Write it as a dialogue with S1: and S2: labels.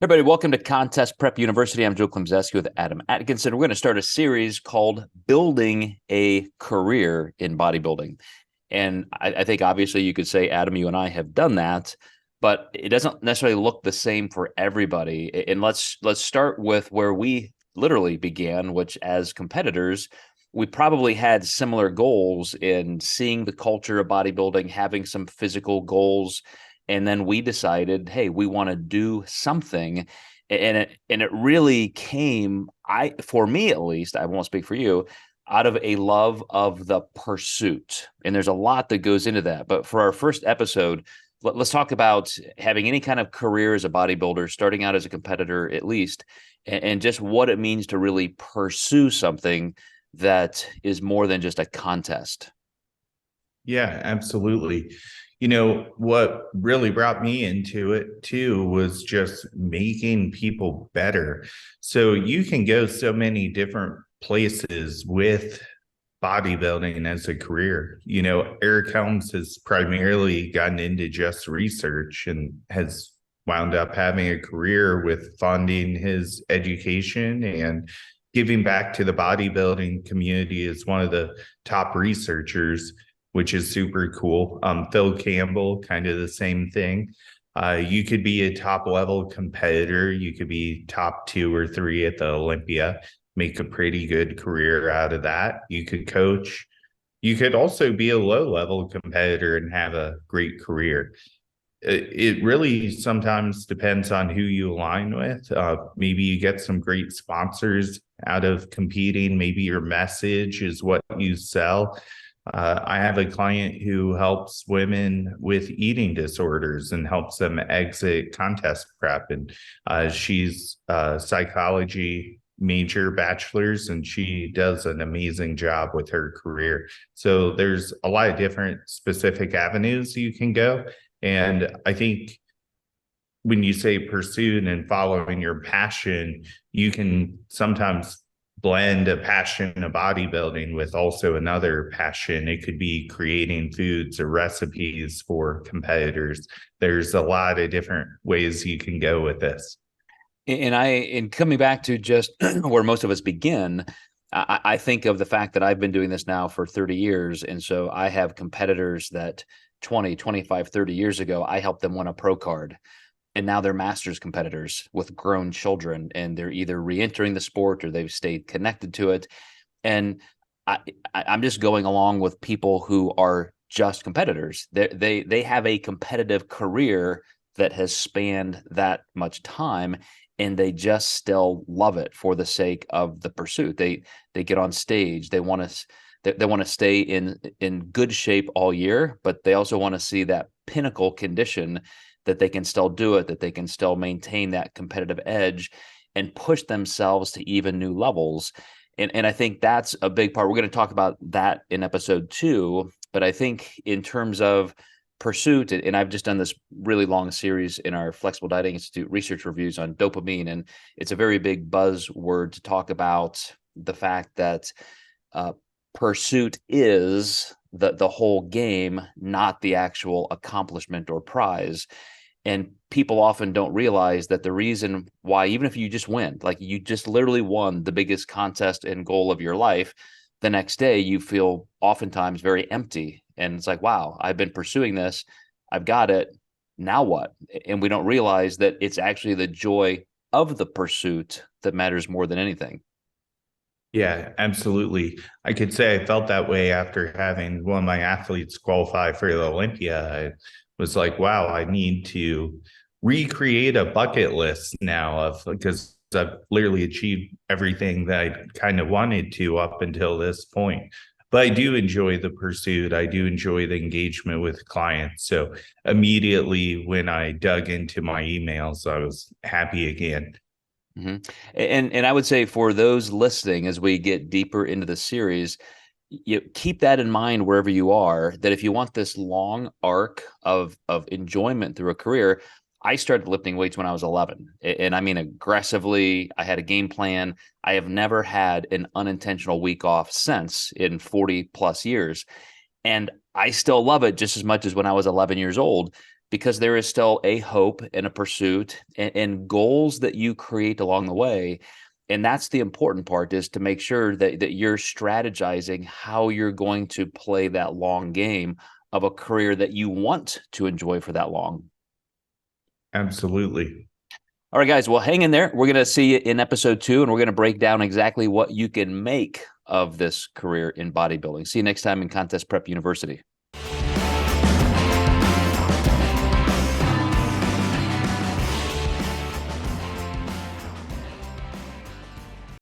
S1: Everybody, welcome to Contest Prep University. I'm Joe Klemczewski with Adam Atkinson. We're going to start a series called Building a Career in Bodybuilding. And I think obviously you could say, Adam, you and I have done that, but it doesn't necessarily look the same for everybody. And let's start with where we literally began, which as competitors, we probably had similar goals in seeing the culture of bodybuilding, having some physical goals. And then we decided, hey, we want to do something. And it really came, for me at least, I won't speak for you, out of a love of the pursuit. And there's a lot that goes into that. But for our first episode, let's talk about having any kind of career as a bodybuilder, starting out as a competitor at least, and just what it means to really pursue something that is more than just a contest.
S2: Yeah, absolutely. What really brought me into it too was just making people better. So you can go so many different places with bodybuilding as a career. Eric Helms has primarily gotten into just research and has wound up having a career with funding his education and giving back to the bodybuilding community as one of the top researchers, which is super cool. Phil Campbell, kind of the same thing. You could be a top level competitor. You could be top 2 or 3 at the Olympia, make a pretty good career out of that. You could coach. You could also be a low level competitor and have a great career. It really sometimes depends on who you align with. Maybe you get some great sponsors out of competing. Maybe your message is what you sell. I have a client who helps women with eating disorders and helps them exit contest prep. And she's a psychology major bachelor's, and she does an amazing job with her career. So there's a lot of different specific avenues you can go. And I think when you say pursuit and following your passion, you can sometimes blend a passion of bodybuilding with also another passion. It could be creating foods or recipes for competitors. There's a lot of different ways you can go with this.
S1: And coming back to just where most of us begin, I think of the fact that I've been doing this now for 30 years. And so I have competitors that 20, 25, 30 years ago, I helped them win a pro card. And now they're masters competitors with grown children, and they're either re-entering the sport or they've stayed connected to it. And I'm just going along with people who are just competitors. They have a competitive career that has spanned that much time, and they just still love it for the sake of the pursuit. They get on stage. They want to stay in good shape all year, but they also want to see that pinnacle condition, that they can still do it, that they can still maintain that competitive edge and push themselves to even new levels. And I think that's a big part. We're going to talk about that in episode 2. But I think in terms of pursuit, and I've just done this really long series in our Flexible Dieting Institute research reviews on dopamine, and it's a very big buzzword to talk about the fact that pursuit is the whole game, not the actual accomplishment or prize. And people often don't realize that the reason why, even if you just win, like you just literally won the biggest contest and goal of your life, the next day you feel oftentimes very empty. And it's like, wow, I've been pursuing this. I've got it. Now what? And we don't realize that it's actually the joy of the pursuit that matters more than anything.
S2: Yeah, absolutely. I could say I felt that way after having one of my athletes qualify for the Olympia. I was like, wow, I need to recreate a bucket list now of, because I've literally achieved everything that I kind of wanted to up until this point. But I do enjoy the pursuit. I do enjoy the engagement with clients. So immediately when I dug into my emails, I was happy again.
S1: Mm-hmm. And I would say for those listening, as we get deeper into the series, you keep that in mind wherever you are, that if you want this long arc of enjoyment through a career. I started lifting weights when I was 11, and I mean aggressively. I had a game plan. I have never had an unintentional week off since, in 40 plus years. And I still love it just as much as when I was 11 years old. because there is still a hope and a pursuit and goals that you create along the way. And that's the important part, is to make sure that you're strategizing how you're going to play that long game of a career that you want to enjoy for that long.
S2: Absolutely.
S1: All right, guys, well, hang in there. We're going to see you in episode 2, and we're going to break down exactly what you can make of this career in bodybuilding. See you next time in Contest Prep University.